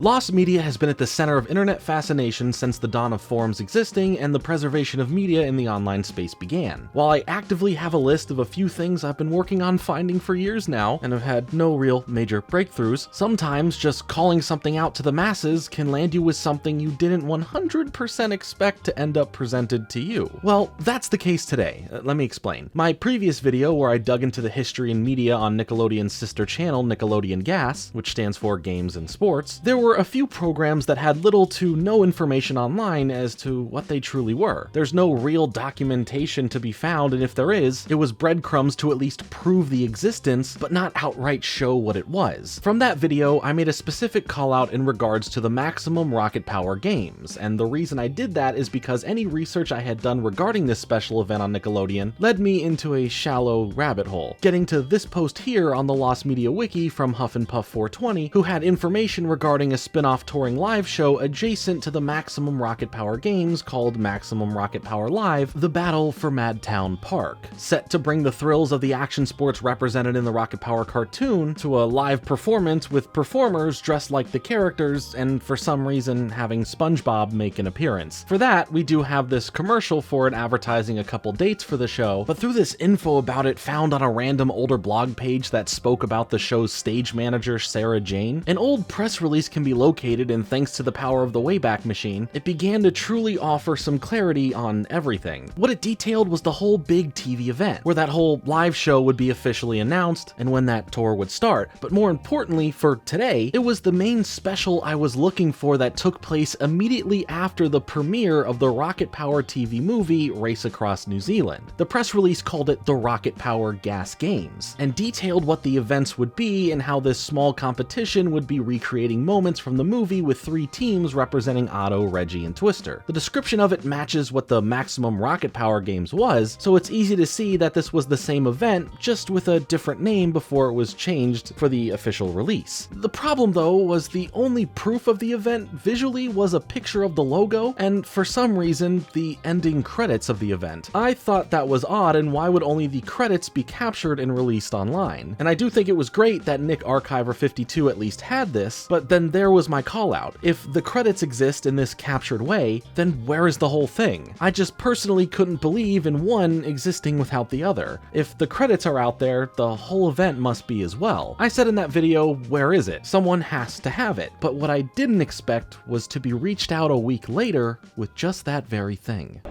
Lost media has been at the center of internet fascination since the dawn of forums existing and the preservation of media in the online space began. While I actively have a list of a few things I've been working on finding for years now, and have had no real major breakthroughs, sometimes just calling something out to the masses can land you with something you didn't 100% expect to end up presented to you. Well, that's the case today. Let me explain. My previous video, where I dug into the history and media on Nickelodeon's sister channel, Nickelodeon GAS, which stands for Games and Sports, there were a few programs that had little to no information online as to what they truly were. There's no real documentation to be found, and if there is, it was breadcrumbs to at least prove the existence, but not outright show what it was. From that video, I made a specific call out in regards to the Maximum Rocket Power games, and the reason I did that is because any research I had done regarding this special event on Nickelodeon led me into a shallow rabbit hole, getting to this post here on the Lost Media Wiki from HuffNDuff420, who had information regarding a spin-off touring live show adjacent to the Maximum Rocket Power games called Maximum Rocket Power Live: The Battle for Madtown Park, set to bring the thrills of the action sports represented in the Rocket Power cartoon to a live performance with performers dressed like the characters and for some reason having SpongeBob make an appearance. For that, we do have this commercial for it advertising a couple dates for the show, but through this info about it found on a random older blog page that spoke about the show's stage manager Sarah Jane, an old press release can be located, and thanks to the power of the Wayback Machine, it began to truly offer some clarity on everything. What it detailed was the whole big TV event, where that whole live show would be officially announced and when that tour would start. But more importantly for today, it was the main special I was looking for that took place immediately after the premiere of the Rocket Power TV movie Race Across New Zealand. The press release called it the Rocket Power GAS Games, and detailed what the events would be and how this small competition would be recreating moments from the movie with 3 teams representing Otto, Reggie, and Twister. The description of it matches what the Maximum Rocket Power games was, so it's easy to see that this was the same event, just with a different name before it was changed for the official release. The problem though was the only proof of the event visually was a picture of the logo, and for some reason, the ending credits of the event. I thought that was odd, and why would only the credits be captured and released online? And I do think it was great that Nick Archiver 52 at least had this, but then there was my call out. If the credits exist in this captured way, then where is the whole thing? I just personally couldn't believe in one existing without the other. If the credits are out there, the whole event must be as well. I said in that video, where is it? Someone has to have it. But what I didn't expect was to be reached out a week later with just that very thing.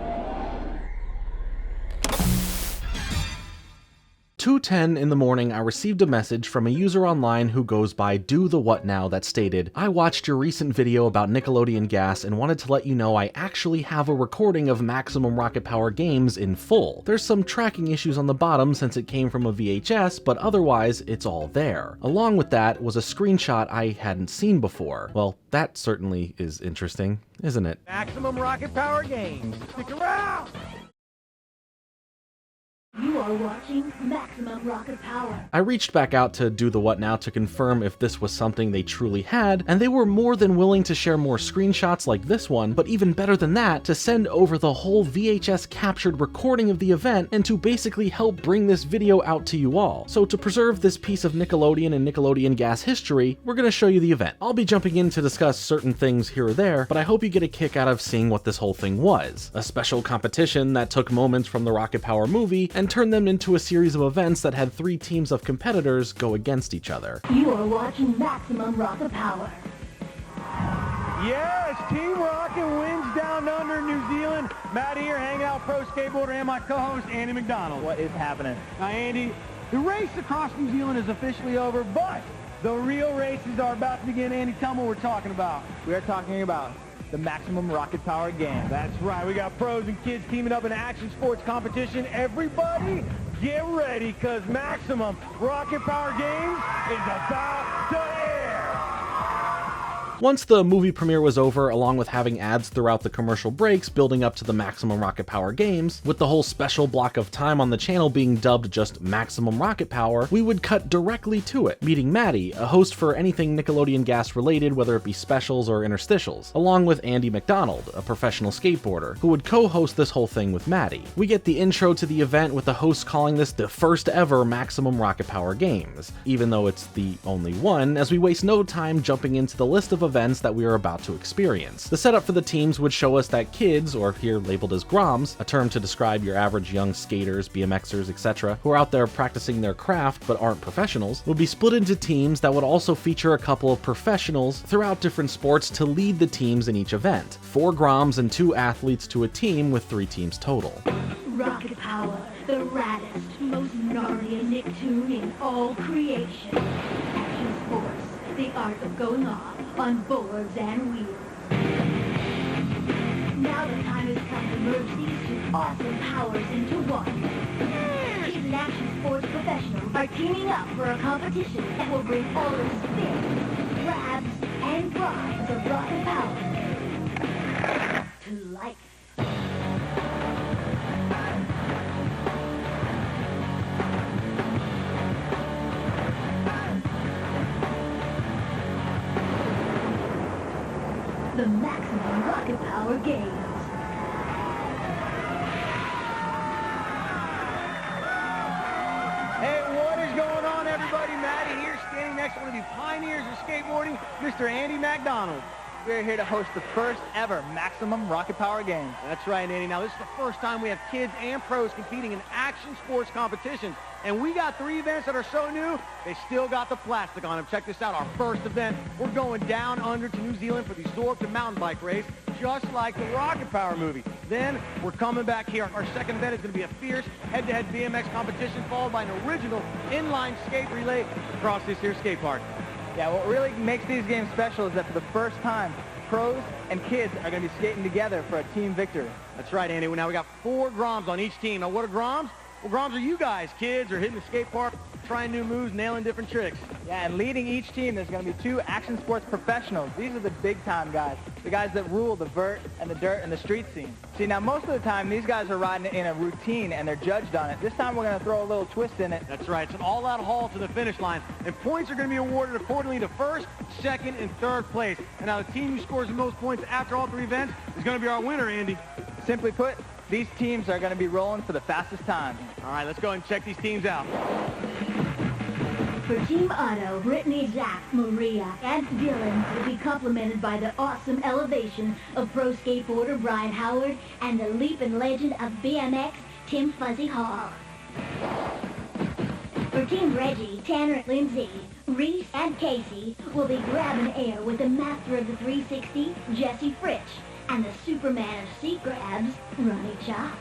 2:10 in the morning, I received a message from a user online who goes by DoTheWhatNow that stated, "I watched your recent video about Nickelodeon GAS and wanted to let you know I actually have a recording of Maximum Rocket Power games in full. There's some tracking issues on the bottom since it came from a VHS, but otherwise it's all there." Along with that was a screenshot I hadn't seen before. Well, that certainly is interesting, isn't it? Maximum Rocket Power games. Stick around! You are watching Maximum Rocket Power. I reached back out to DoTheWhatNow to confirm if this was something they truly had, and they were more than willing to share more screenshots like this one, but even better than that, to send over the whole VHS captured recording of the event and to basically help bring this video out to you all. So to preserve this piece of Nickelodeon and Nickelodeon GAS history, we're going to show you the event. I'll be jumping in to discuss certain things here or there, but I hope you get a kick out of seeing what this whole thing was. A special competition that took moments from the Rocket Power movie and turned them into a series of events that had 3 teams of competitors go against each other. You are watching Maximum Rocket Power. Yes, Team Rocket wins down under New Zealand. Matt here, hanging out pro skateboarder, and my co-host, Andy McDonald. What is happening? Now, Andy, the race across New Zealand is officially over, but the real races are about to begin. Andy, tell me what we're talking about. We are talking about the Maximum Rocket Power game. That's right. We got pros and kids teaming up in an action sports competition. Everybody, get ready, because Maximum Rocket Power Games is about to air. Once the movie premiere was over, along with having ads throughout the commercial breaks building up to the Maximum Rocket Power games, with the whole special block of time on the channel being dubbed just Maximum Rocket Power, we would cut directly to it, meeting Maddie, a host for anything Nickelodeon GAS related, whether it be specials or interstitials, along with Andy McDonald, a professional skateboarder, who would co-host this whole thing with Maddie. We get the intro to the event with the host calling this the first ever Maximum Rocket Power games, even though it's the only one, as we waste no time jumping into the list of events that we are about to experience. The setup for the teams would show us that kids, or here labeled as groms, a term to describe your average young skaters, BMXers, etc., who are out there practicing their craft but aren't professionals, would be split into teams that would also feature a couple of professionals throughout different sports to lead the teams in each event. 4 groms and 2 athletes to a team with 3 teams total. Rocket Power, the raddest, most gnarly Nicktoon in all creation. Action Sports, the art of going off on boards and wheels. Now the time has come to merge these 2 awesome powers into one. Kids and Action Sports professionals are teaming up for a competition that will bring all the spins, grabs, and grinds of Rocket Power to life. The Maximum Rocket Power Games. Hey, what is going on, everybody? Maddie here, standing next to one of the pioneers of skateboarding, Mr. Andy McDonald. We're here to host the first ever Maximum Rocket Power Games. That's right, Andy. Now, this is the first time we have kids and pros competing in action sports competitions. And we got 3 events that are so new, they still got the plastic on them. Check this out, our first event. We're going down under to New Zealand for the Zorb to mountain bike race, just like the Rocket Power movie. Then we're coming back here. Our second event is going to be a fierce head-to-head BMX competition, followed by an original inline skate relay across this here skate park. Yeah, what really makes these games special is that for the first time, pros and kids are going to be skating together for a team victory. That's right, Andy. Now we got 4 groms on each team. Now what are groms? Well, groms are you guys. Kids are hitting the skate park, trying new moves, nailing different tricks. Yeah, and leading each team, there's going to be 2 action sports professionals. These are the big-time guys, the guys that rule the vert and the dirt and the street scene. See, now most of the time, these guys are riding in a routine, and they're judged on it. This time, we're going to throw a little twist in it. That's right. It's an all-out haul to the finish line, and points are going to be awarded accordingly to first, second, and third place. And now the team who scores the most points after all 3 events is going to be our winner, Andy. Simply put, these teams are going to be rolling for the fastest time. All right, let's go ahead and check these teams out. For Team Otto, Brittany, Zach, Maria, and Dylan will be complemented by the awesome elevation of pro skateboarder Brian Howard and the leaping legend of BMX, Tim Fuzzy Hall. For Team Reggie, Tanner, Lindsay, Reese, and Casey will be grabbing air with the master of the 360, Jesse Fritsch, and the Superman of seat grabs, Ronnie Chop.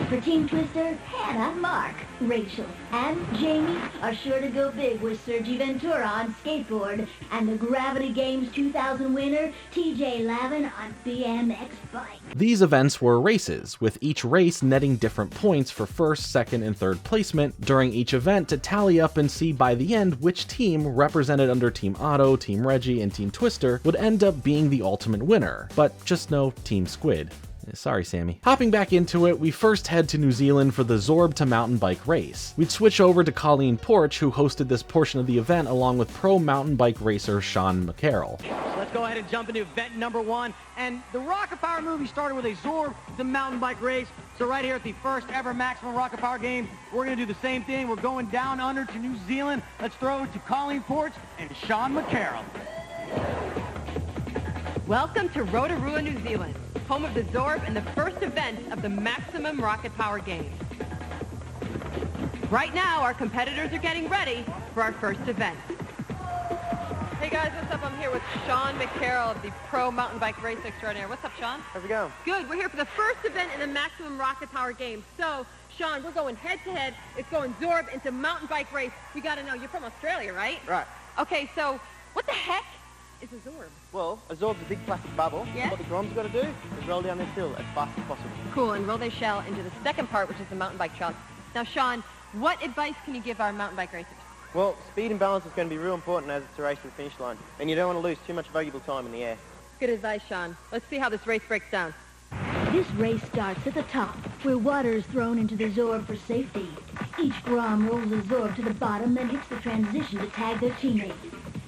For Team Twister, Hannah, Mark, Rachel, and Jamie are sure to go big with Sergi Ventura on skateboard and the Gravity Games 2000 winner, TJ Lavin on BMX bike. These events were races, with each race netting different points for first, second, and third placement during each event to tally up and see by the end which team, represented under Team Otto, Team Reggie, and Team Twister, would end up being the ultimate winner. But just no Team Squid. Sorry, Sammy. Hopping back into it, we first head to New Zealand for the Zorb to mountain bike race. We'd switch over to Colleen Porch, who hosted this portion of the event along with pro mountain bike racer Sean McCarroll. So let's go ahead and jump into event number 1. And the Rocket Power movie started with a Zorb to mountain bike race. So right here at the first ever Maximum Rocket Power Games, we're going to do the same thing. We're going down under to New Zealand. Let's throw it to Colleen Porch and Sean McCarroll. Welcome to Rotorua, New Zealand, home of the Zorb and the first event of the Maximum Rocket Power Games. Right now, our competitors are getting ready for our first event. Hey guys, what's up? I'm here with Sean McCarroll of the Pro Mountain Bike Race Extraordinaire. What's up, Sean? How's it going? Good. We're here for the first event in the Maximum Rocket Power Games. So, Sean, we're going head-to-head. It's going Zorb into mountain bike race. We got to know, you're from Australia, right? Right. Okay, so what the heck is a Zorb? Well, a Zorb's a big plastic bubble. Yeah. What the Grom's got to do is roll down this hill as fast as possible. Cool, and roll their shell into the second part, which is the mountain bike truck. Now, Sean, what advice can you give our mountain bike racers? Well, speed and balance is going to be real important as it's a race to the finish line, and you don't want to lose too much valuable time in the air. Good advice, Sean. Let's see how this race breaks down. This race starts at the top, where water is thrown into the Zorb for safety. Each Grom rolls the Zorb to the bottom, then hits the transition to tag their teammates.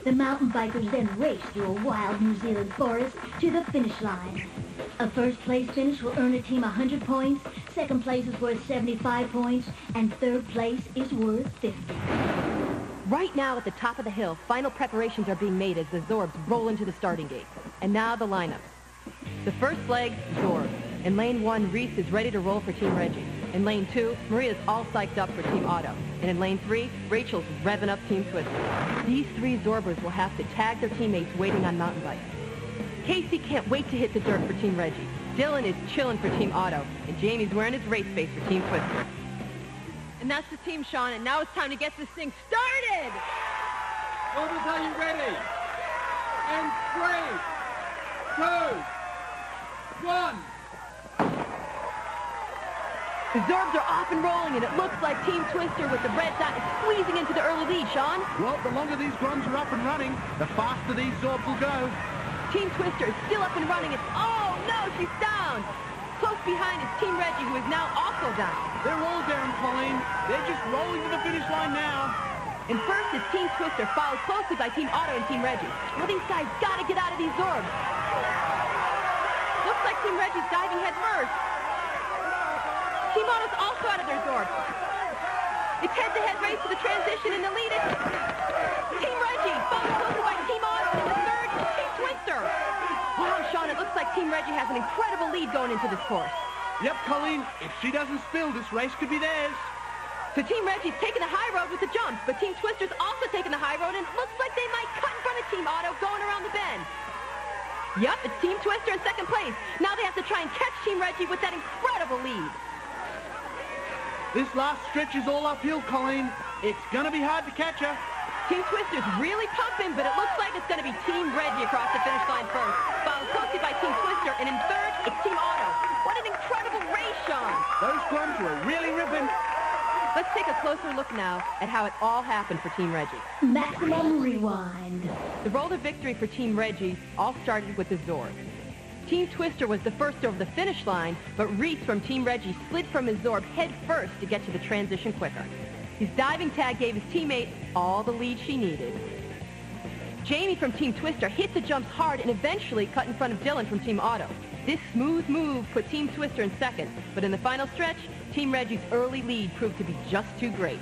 The mountain bikers then race through a wild New Zealand forest to the finish line. A first place finish will earn a team 100 points, second place is worth 75 points, and third place is worth 50. Right now at the top of the hill, final preparations are being made as the Zorbs roll into the starting gate. And now the lineups. The first leg, Zorb. In lane 1, Reese is ready to roll for Team Reggie. In lane 2, Maria's all psyched up for Team Otto. And in lane 3, Rachel's revving up Team Twister. These 3 Zorbers will have to tag their teammates waiting on mountain bikes. Casey can't wait to hit the dirt for Team Reggie. Dylan is chilling for Team Otto. And Jamie's wearing his race face for Team Twister. And that's the team, Sean, and now it's time to get this thing started! Zorbers, are you ready? And 3, 2, 1. The Zorbs are off and rolling, and it looks like Team Twister with the red dot is squeezing into the early lead, Sean. Well, the longer these grums are up and running, the faster these Zorbs will go. Team Twister is still up and running, and oh no, she's down! Close behind is Team Reggie, who is now also down. They're all down, Colleen. They're just rolling to the finish line now. And first is Team Twister, followed closely by Team Otto and Team Reggie. Well, these guys gotta get out of these Zorbs. Looks like Team Reggie's diving head first. Team Otto's also out of their Zorb. It's head-to-head race to the transition, and the lead is Team Reggie, followed closely by Team Otto, and in the third, Team Twister. Wow, Sean, it looks like Team Reggie has an incredible lead going into this course. Yep, Colleen. If she doesn't spill, this race could be theirs. So Team Reggie's taking the high road with the jumps, but Team Twister's also taking the high road, and it looks like they might cut in front of Team Otto going around the bend. Yep, it's Team Twister in second place. Now they have to try and catch Team Reggie with that incredible lead. This last stretch is all uphill, Colleen. It's going to be hard to catch her. Team Twister's really pumping, but it looks like it's going to be Team Reggie across the finish line first, followed closely by Team Twister, and in third, it's Team Otto. What an incredible race, Sean! Those grums were really ripping. Let's take a closer look now at how it all happened for Team Reggie. Maximum rewind. The road to victory for Team Reggie all started with the Zorb. Team Twister was the first over the finish line, but Reese from Team Reggie slid from his Zorb head first to get to the transition quicker. His diving tag gave his teammate all the lead she needed. Jamie from Team Twister hit the jumps hard and eventually cut in front of Dylan from Team Otto. This smooth move put Team Twister in second, but in the final stretch, Team Reggie's early lead proved to be just too great.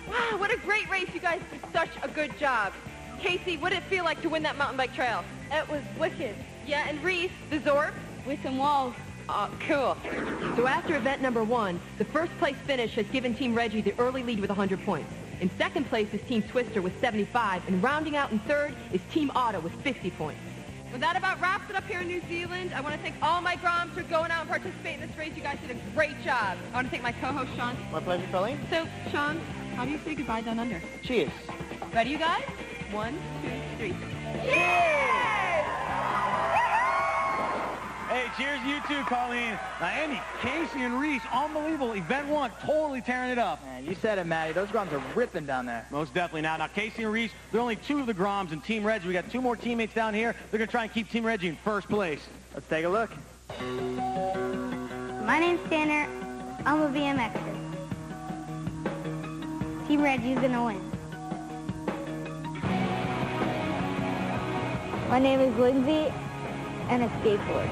Wow, what a great race. You guys did such a good job. Casey, what did it feel like to win that mountain bike trail? It was wicked. Yeah, and Reese, the Zorb? With some walls. Oh, cool. So after event number 1, the first place finish has given Team Reggie the early lead with 100 points. In second place is Team Twister with 75, and rounding out in third is Team Otto with 50 points. Well, that about wraps it up here in New Zealand. I want to thank all my Groms for going out and participating in this race. You guys did a great job. I want to thank my co-host, Sean. My pleasure, Colleen. So, Sean, how do you say goodbye down under? Cheers. Ready, you guys? 1, 2, 3. Hey, cheers to you too, Colleen. Now, Andy, Casey, and Reese, unbelievable. Event 1, totally tearing it up. Man, you said it, Matty. Those grums are ripping down there. Most definitely. Now, Casey and Reese, they're only 2 of the Groms in Team Reggie. We got 2 more teammates down here. They're going to try and keep Team Reggie in first place. Let's take a look. My name's Tanner. I'm a BMXer. Team Reggie's gonna win. My name is Lindsay, and a skateboard.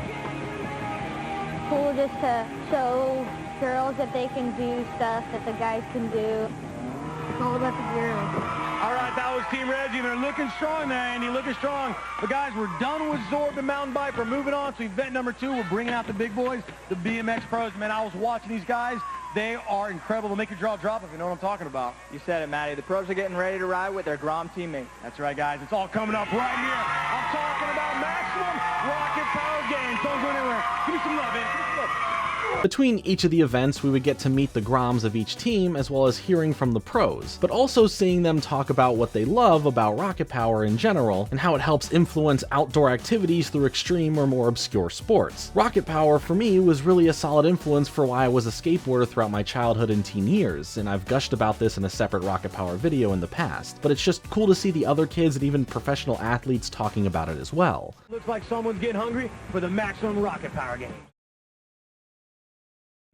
Cool just to show girls that they can do stuff that the guys can do. It's all about the girls. All right, that was Team Reggie. They're looking strong there, Andy, looking strong. But, guys, we're done with Zorb and mountain bike. We're moving on to event number 2. We're bringing out the big boys, the BMX pros. Man, I was watching these guys. They are incredible. They'll make your jaw drop if you know what I'm talking about. You said it, Matty. The pros are getting ready to ride with their Grom teammates. That's right, guys. It's all coming up right here. I'm talking about maximum rocket power gains. Don't go anywhere. Give me some love, man. Give me some love. Between each of the events, we would get to meet the Groms of each team, as well as hearing from the pros, but also seeing them talk about what they love about rocket power in general, and how it helps influence outdoor activities through extreme or more obscure sports. Rocket power, for me, was really a solid influence for why I was a skateboarder throughout my childhood and teen years, and I've gushed about this in a separate rocket power video in the past, but it's just cool to see the other kids and even professional athletes talking about it as well. Looks like someone's getting hungry for the maximum rocket power game.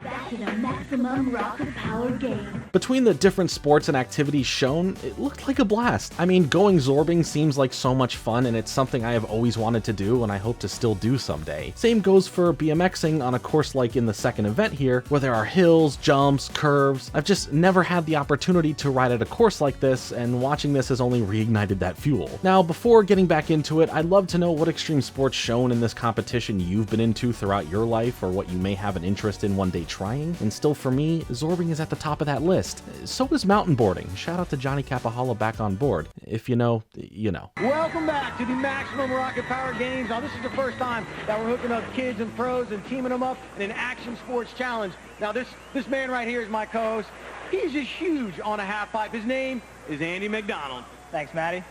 Back to the maximum rocket power game. Between the different sports and activities shown, it looked like a blast. I mean, going zorbing seems like so much fun, and it's something I have always wanted to do and I hope to still do someday. Same goes for BMXing on a course like in the second event here, where there are hills, jumps, curves. I've just never had the opportunity to ride at a course like this, and watching this has only reignited that fuel. Now, before getting back into it, I'd love to know what extreme sports shown in this competition you've been into throughout your life, or what you may have an interest in one day trying. And still for me, zorbing is at the top of that list. So is mountain boarding. Shout out to Johnny Capahala back on board. If you know, you know. Welcome back to the Maximum Rocket Power Games. Now, this is the first time that we're hooking up kids and pros and teaming them up in an action sports challenge. Now, this man right here is my co-host. He's just huge on a half pipe. His name is Andy McDonald. Thanks, Matty.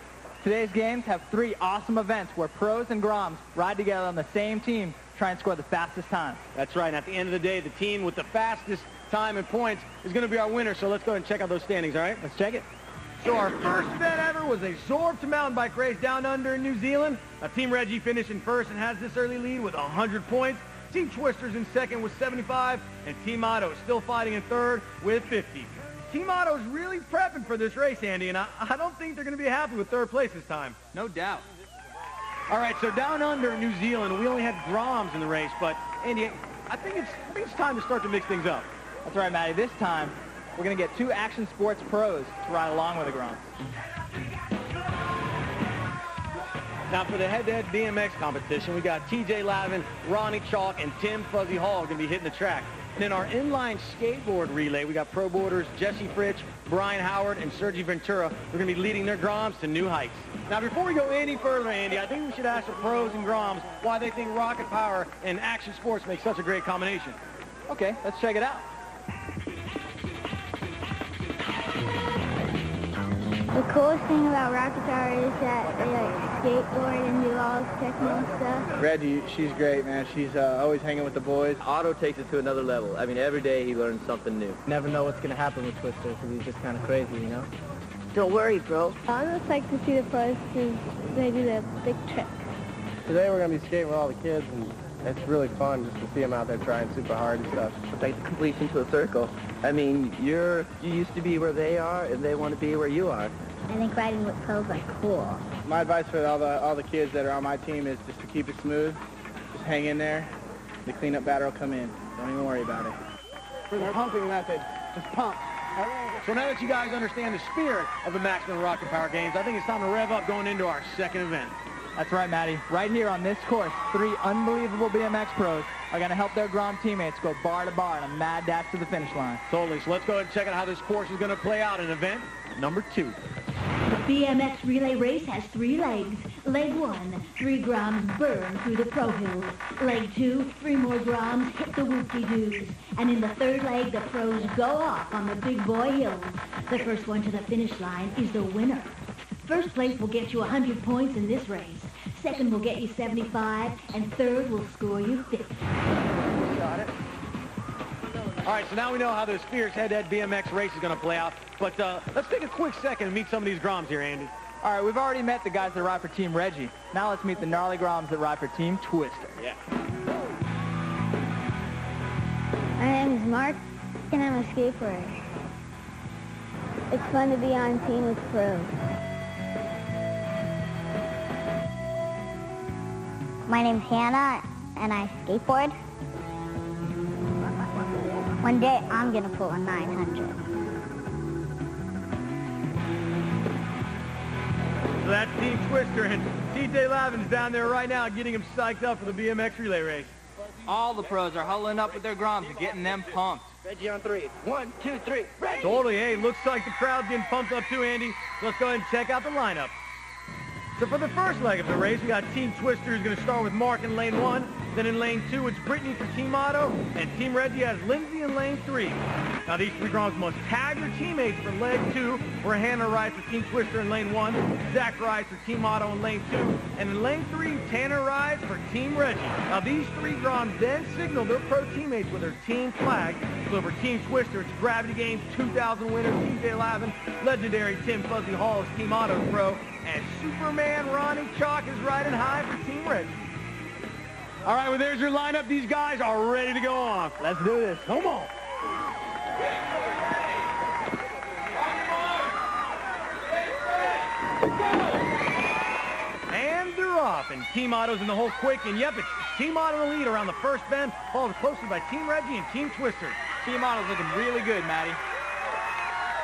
Today's games have 3 awesome events where pros and groms ride together on the same team to try and score the fastest time. That's right. And at the end of the day, the team with the fastest time and points is going to be our winner. So let's go ahead and check out those standings, all right? Let's check it. So our first event ever was a Zorb to mountain bike race down under in New Zealand. Team Reggie finished in first and has this early lead with 100 points. Team Twister's in second with 75, and Team Otto is still fighting in third with 50. Team Otto's really prepping for this race, Andy, and I don't think they're going to be happy with third place this time. No doubt. All right, so down under in New Zealand, we only had Groms in the race, but Andy, I think it's time to start to mix things up. That's right, Matty. This time, we're going to get 2 action sports pros to ride along with the groms. Now for the head-to-head BMX competition, we got TJ Lavin, Ronnie Chalk, and Tim Fuzzy Hall going to be hitting the track. And in our inline skateboard relay, we got pro boarders Jesse Fritsch, Brian Howard, and Sergi Ventura. They're going to be leading their Groms to new heights. Now before we go any further, Andy, I think we should ask the pros and Groms why they think rocket power and action sports make such a great combination. Okay, let's check it out. The coolest thing about rocket power is that they like skateboard and do all this technical stuff. Reggie, she's great, man. She's always hanging with the boys. Otto takes it to another level. I mean, every day he learns something new. Never know what's going to happen with Twister because he's just kind of crazy, you know? Don't worry, bro. I just like to see the pros because they do the big tricks. Today we're going to be skating with all the kids, and it's really fun just to see them out there trying super hard and stuff. It's like the completion to a circle. I mean, you used to be where they are, and they want to be where you are. I think riding with pros are cool. My advice for all the kids that are on my team is just to keep it smooth. Just hang in there. The cleanup batter will come in. Don't even worry about it. For the pumping method, just pump. So now that you guys understand the spirit of the Maximum Rocket Power Games, I think it's time to rev up going into our second event. That's right, Matty. Right here on this course, 3 unbelievable BMX pros are going to help their Grom teammates go bar to bar on a mad dash to the finish line. Totally. So let's go ahead and check out how this course is going to play out in event number 2. The BMX relay race has 3 legs. Leg 1, 3 Groms burn through the pro hills. Leg 2, 3 more Groms hit the whoop-de-doos. And in the 3rd leg, the pros go off on the big boy hills. The first one to the finish line is the winner. First place will get you 100 points in this race. Second will get you 75, and third will score you 50. Got it. All right, so now we know how this fierce head-to-head BMX race is going to play out. But let's take a quick second and meet some of these Groms here, Andy. All right, we've already met the guys that ride for Team Reggie. Now let's meet the gnarly Groms that ride for Team Twister. Yeah. My name is Mark, and I'm a skateboarder. It's fun to be on team with pros. My name's Hannah, and I skateboard. One day, I'm gonna pull a 900. So that's Team Twister, and TJ Lavin's down there right now getting him psyched up for the BMX relay race. All the pros are huddling up with their Groms and getting them pumped. Reggie on 3. 1, 2, 3. Reggie! Totally. Hey, looks like the crowd's getting pumped up too, Andy. So let's go ahead and check out the lineup. So for the first leg of the race, we got Team Twister who's going to start with Mark in lane 1. Then in lane 2, it's Brittany for Team Otto. And Team Reggie has Lindsay in lane 3. Now these 3 Groms must tag their teammates for leg 2, where Hannah rides for Team Twister in lane 1. Zach rides for Team Otto in lane 2. And in lane 3, Tanner rides for Team Reggie. Now these 3 Groms then signal their pro teammates with their team flag. So for Team Twister, it's Gravity Games 2000 winner TJ Lavin, legendary Tim Fuzzy Hall is Team Otto's pro, and Superman Ronnie Chalk is riding high for Team Reggie. All right, well, there's your lineup. These guys are ready to go on. Let's do this. Come on. And they're off, and Team Otto's in the hole quick, and yep, it's Team Otto in the lead around the first bend, followed closely by Team Reggie and Team Twister. Team Otto's looking really good, Maddie.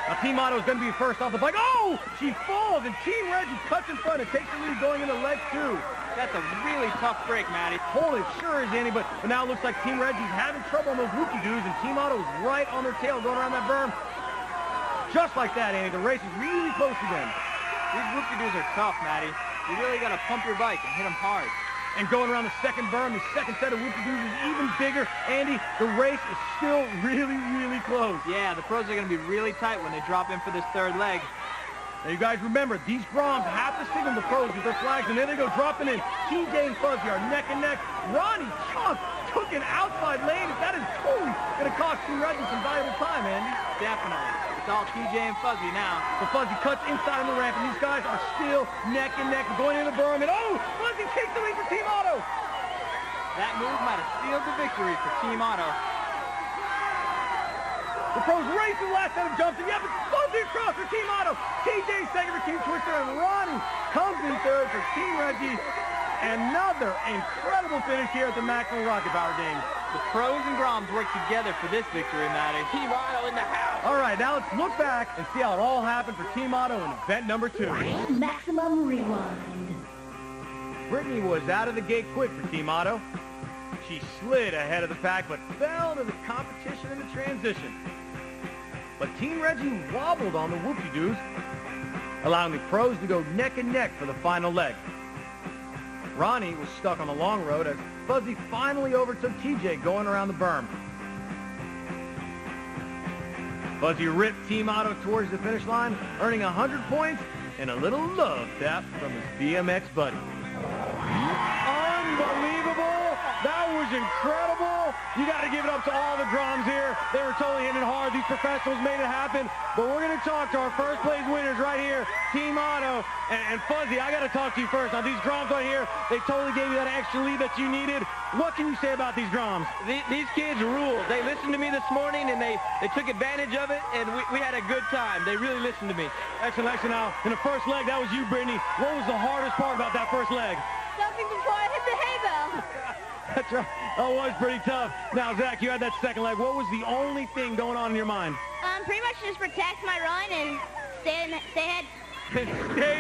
Now Team Otto is going to be first off the bike. Oh! She falls, and Team Reggie cuts in front and takes the lead going into leg 2. That's a really tough break, Maddie. Holy sure is, Andy, but now it looks like Team Reggie's having trouble on those whoopie-doos, and Team Otto is right on their tail going around that berm. Just like that, Andy, the race is really close again. These whoopie-doos are tough, Maddie. You really got to pump your bike and hit them hard. And going around the second berm, the second set of whoopie-doos is even bigger. Andy, the race is still really, really close. Yeah, the pros are going to be really tight when they drop in for this third leg. Now, you guys remember, these Groms have to signal the pros with their flags, and there they go dropping in. TJ and Fuzzy are neck and neck. Ronnie Chunk took an outside lane. That is totally going to cost Team Reggie some valuable time, Andy. Definitely. It's all TJ and Fuzzy now. So Fuzzy cuts inside on the ramp, and these guys are still neck and neck going into the berm. And oh, Fuzzy takes the lead for Team Otto. That move might have sealed the victory for Team Otto. The pros race to the last set of jumps, and yep, it's Fuzzy across for Team Otto. TJ second for Team Twister, and Ronnie comes in third for Team Reggie. Another incredible finish here at the Maximum Rocket Power Games. The pros and Groms work together for this victory, Maddie. Team Otto in the house. All right, now let's look back and see how it all happened for Team Otto in event number 2. Maximum rewind. Brittany was out of the gate quick for Team Otto. She slid ahead of the pack, but fell to the competition in the transition. But Team Reggie wobbled on the whoopie-doos, allowing the pros to go neck and neck for the final leg. Ronnie was stuck on the long road as Fuzzy finally overtook TJ going around the berm. Fuzzy ripped Team Otto towards the finish line, earning 100 points and a little love tap from his BMX buddy. Unbelievable! That was incredible! You got to give it up to all the Groms here. They were totally hitting it hard. These professionals made it happen. But we're going to talk to our first place winners right here, Team Otto. And Fuzzy, I got to talk to you first. Now, these Groms right here, they totally gave you that extra lead that you needed. What can you say about these Groms? These kids rule. They listened to me this morning, and they took advantage of it, and we had a good time. They really listened to me. Excellent, excellent. Now, in the first leg, that was you, Brittany. What was the hardest part about that first leg? Jumping before I hit the hay bale. That's right. That was pretty tough. Now, Zach, you had that second leg. What was the only thing going on in your mind? Pretty much just protect my run and stay ahead. Stay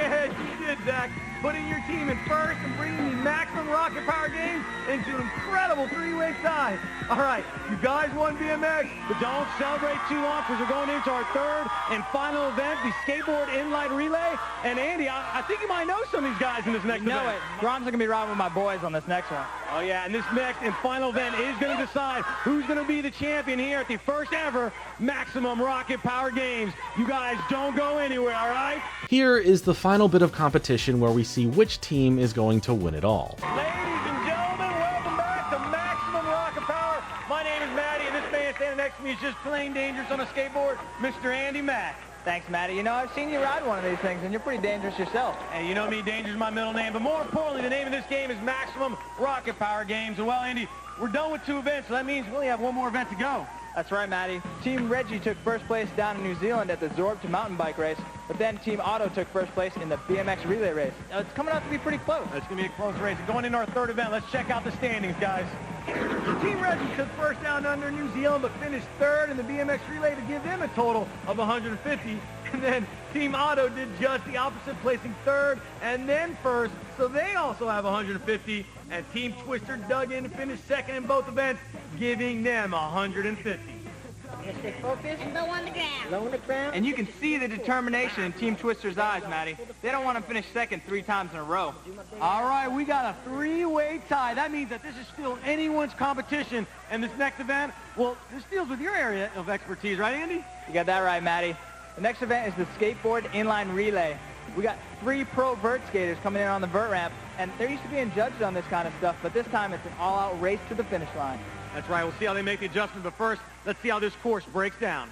ahead, you did, Zach. Putting your team in first and bringing the Maximum Rocket Power Games into an incredible three-way tie. All right, you guys won BMX, but don't celebrate too long because we're going into our third and final event, the skateboard inline relay. And Andy, I think you might know some of these guys in this next event. Know it. Groms are going to be riding with my boys on this next one. Oh, yeah, and this next and final event is going to decide who's going to be the champion here at the first ever Maximum Rocket Power Games. You guys don't go anywhere, all right? Here is the final bit of competition where we see which team is going to win it all. Ladies and gentlemen, welcome back to Maximum Rocket Power. My name is Maddie, and this man standing next to me is just plain dangerous on a skateboard, Mr. Andy Mack. Thanks, Maddie. You know, I've seen you ride one of these things, and you're pretty dangerous yourself. And you know me, danger's my middle name, but more importantly, the name of this game is Maximum Rocket Power Games. And well, Andy, we're done with 2 events, so that means we only have 1 more event to go. That's right, Maddie. Team Reggie took first place down in New Zealand at the Zorb to mountain bike race, but then Team Otto took first place in the BMX relay race. It's coming out to be pretty close. It's going to be a close race. And going into our third event, let's check out the standings, guys. Team Reggie took first down under New Zealand, but finished third in the BMX relay to give them a total of 150. And then Team Otto did just the opposite, placing third and then first, so they also have 150. And Team Twister dug in and finished second in both events, giving them 150. Stay focused. Low on the ground. Low on the ground. And you can see the determination in Team Twister's eyes, Maddie. They don't want to finish second 3 times in a row. All right, we got a 3-way tie. That means that this is still anyone's competition. And this next event, well, this deals with your area of expertise, right, Andy? You got that right, Maddie. The next event is the skateboard inline relay. We got 3 pro vert skaters coming in on the vert ramp, and they're used to being judged on this kind of stuff, but this time it's an all-out race to the finish line. That's right. We'll see how they make the adjustment, but first, let's see how this course breaks down.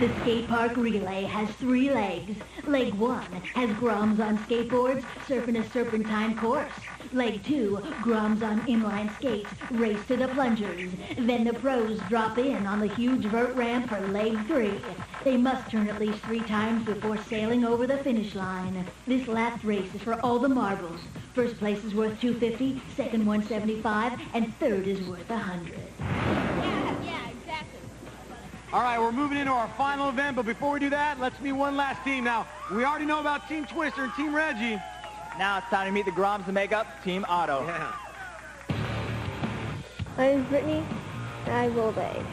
The skate park relay has 3 legs. Leg 1 has Groms on skateboards surfing a serpentine course. Leg 2, Groms on inline skates race to the plungers. Then the pros drop in on the huge vert ramp for leg 3. They must turn at least 3 times before sailing over the finish line. This last race is for all the marbles. First place is worth $250, second $175, and third is worth $100. Yeah, exactly. All right, we're moving into our final event, but before we do that, let's meet one last team. Now, we already know about Team Twister and Team Reggie. Now it's time to meet the Groms to make up Team Otto. Yeah. My name is Brittany, and I rollerblade.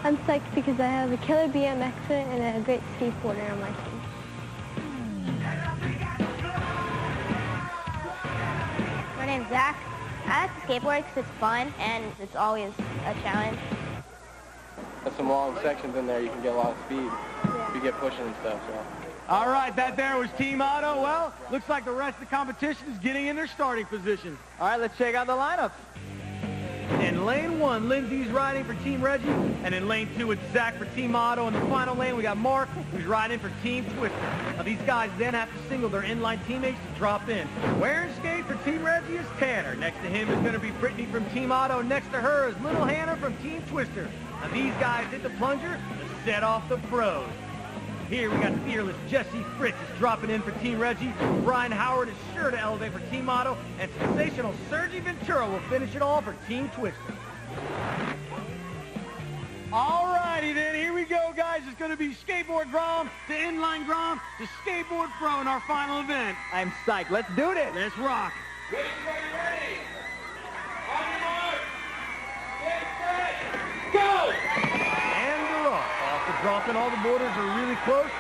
I'm psyched because I have a killer BMXer and a great skateboarder on my team. My name's Zach. I like to skateboard because it's fun and it's always a challenge. There's some long sections in there. You can get a lot of speed if you get pushing and stuff. So. All right, that there was Team Otto. Well, looks like the rest of the competition is getting in their starting position. All right, let's check out the lineups. In lane 1, Lindsay's riding for Team Reggie, and in lane 2, it's Zach for Team Otto. In the final lane, we got Mark, who's riding for Team Twister. Now, these guys then have to single their inline teammates to drop in. Wearing skate for Team Reggie is Tanner. Next to him is going to be Brittany from Team Otto. Next to her is Little Hannah from Team Twister. Now, these guys hit the plunger to set off the pros. Here we got fearless Jesse Fritz is dropping in for Team Reggie. Brian Howard is sure to elevate for Team Otto. And sensational Sergi Ventura will finish it all for Team Twister. All righty then, here we go, guys. It's going to be skateboard Grom to inline Grom to skateboard pro in our final event. I'm psyched. Let's do this. Let's rock. Ready. On your mark. Get set. Go! And they're off. Off the drop in, all the borders are really close.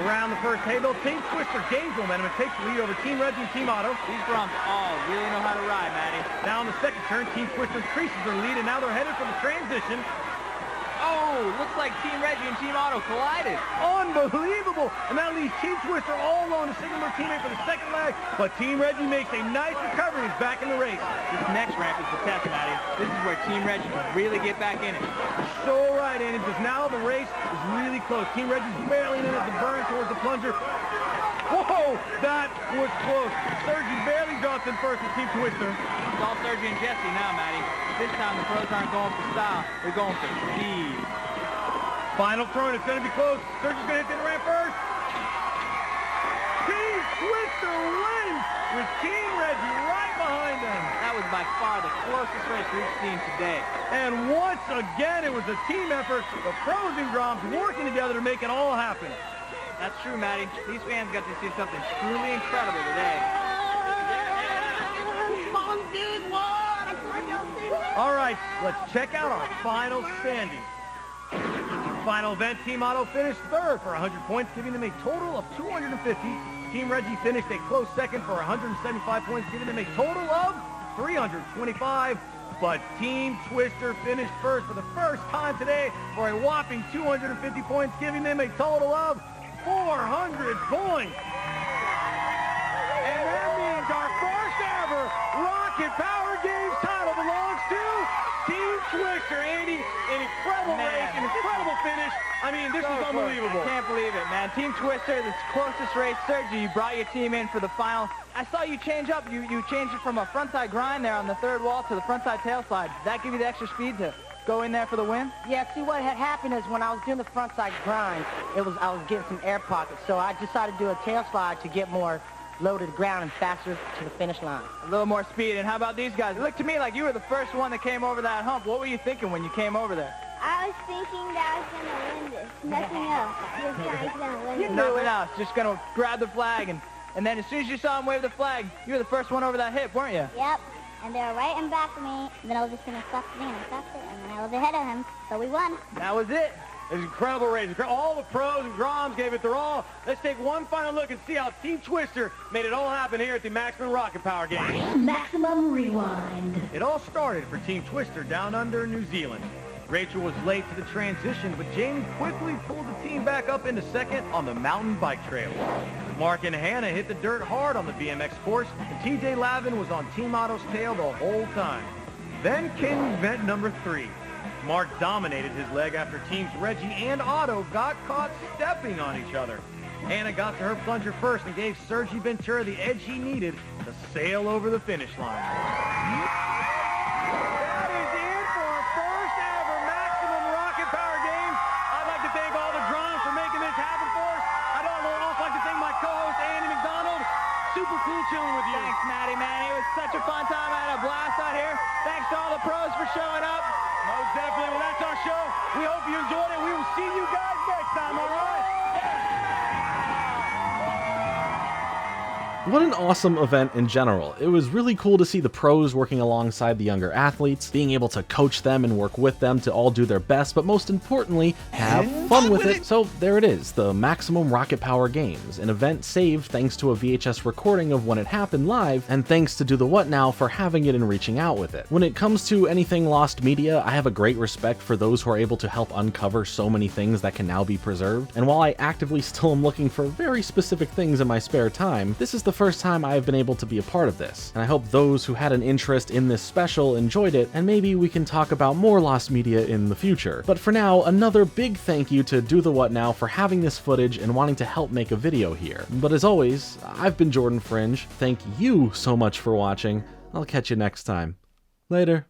Around the first hay bale, Team Twister gains momentum and takes the lead over Team Reggie and Team Otto. These Groms all really know how to ride, Maddie. Now on the second turn, Team Twister increases their lead, and now they're headed for the transition. Oh, looks like Team Reggie and Team Otto collided. Unbelievable! And that leaves Team Twister all alone to signal their teammate for the second leg, but Team Reggie makes a nice recovery and is back in the race. This next ramp is the test, Maddie. This is where Team Reggie can really get back in it. So right, Andy, because now the race is really close. Team Reggie's barely in at the burn towards the plunger. Whoa, that was close. Sergi barely dropped in first with Team Twister. It's all Sergi and Jesse now, Maddie. This time the pros aren't going for style. They're going for speed. Final turn, it's going to be close. Sergi's going to hit the ramp first. Team Twister wins with Team Reggie right behind them. That was by far the closest race we've seen today. And once again, it was a team effort. The pros and Groms working together to make it all happen. That's true, Maddie. These fans got to see something truly incredible today. All right, let's check out our final standings. Final event, Team Otto finished third for 100 points, giving them a total of 250. Team Reggie finished a close second for 175 points, giving them a total of 325. But Team Twister finished first for the first time today for a whopping 250 points, giving them a total of 400 points. And that means our first ever Rocket Power Games title belongs to Team Twister. Andy, an incredible race, an incredible finish. I mean, this is unbelievable. I can't believe it, man. Team Twister, this closest race. Sergi, you brought your team in for the final. I saw you change up. You changed it from a frontside grind there on the third wall to the frontside tail slide. Did that give you the extra speed to go in there for the win? Yeah, see what had happened is when I was doing the frontside grind, I was getting some air pockets, so I decided to do a tail slide to get more low to the ground and faster to the finish line. A little more speed. And how about these guys? It looked to me like you were the first one that came over that hump. What were you thinking when you came over there? I was thinking that I was going to win this. Nothing else. This guy's going to win this. Nothing else. Just going to grab the flag. And then as soon as you saw him wave the flag, you were the first one over that hip, weren't you? Yep. And they were right in back of me. Then I was just going to stop the thing and I stopped it. And then I was ahead of him. So we won. That was it. It was an incredible race. All the pros and Groms gave it their all. Let's take one final look and see how Team Twister made it all happen here at the Maximum Rocket Power Games. Maximum Rewind. It all started for Team Twister down under New Zealand. Rachel was late to the transition, but Jamie quickly pulled the team back up into second on the mountain bike trail. Mark and Hannah hit the dirt hard on the BMX course, and TJ Lavin was on Team Otto's tail the whole time. Then came event number 3. Mark dominated his leg after teams Reggie and Otto got caught stepping on each other. Anna got to her plunger first and gave Sergi Ventura the edge he needed to sail over the finish line. That is it for our first ever Maximum Rocket Power Games. I'd like to thank all the drums for making this happen for us. I'd also like to thank my co-host, Andy McDonald. Super cool chilling with you. Thanks, Matty, man. It was such a fun time. I had a blast out here. Thanks to all the pros for showing up. Most definitely. Well, that's our show. We hope you enjoyed it. We will see you guys next time, all right? What an awesome event in general. It was really cool to see the pros working alongside the younger athletes, being able to coach them and work with them to all do their best, but most importantly, have fun with it. So there it is, the Maximum Rocket Power Games, an event saved thanks to a VHS recording of when it happened live, and thanks to DoTheWhatNow for having it and reaching out with it. When it comes to anything lost media, I have a great respect for those who are able to help uncover so many things that can now be preserved, and while I actively still am looking for very specific things in my spare time, this is the first time I have been able to be a part of this, and I hope those who had an interest in this special enjoyed it, and maybe we can talk about more lost media in the future. But for now, another big thank you to DoTheWhatNow for having this footage and wanting to help make a video here. But as always, I've been Jordan Fringe. Thank you so much for watching. I'll catch you next time. Later.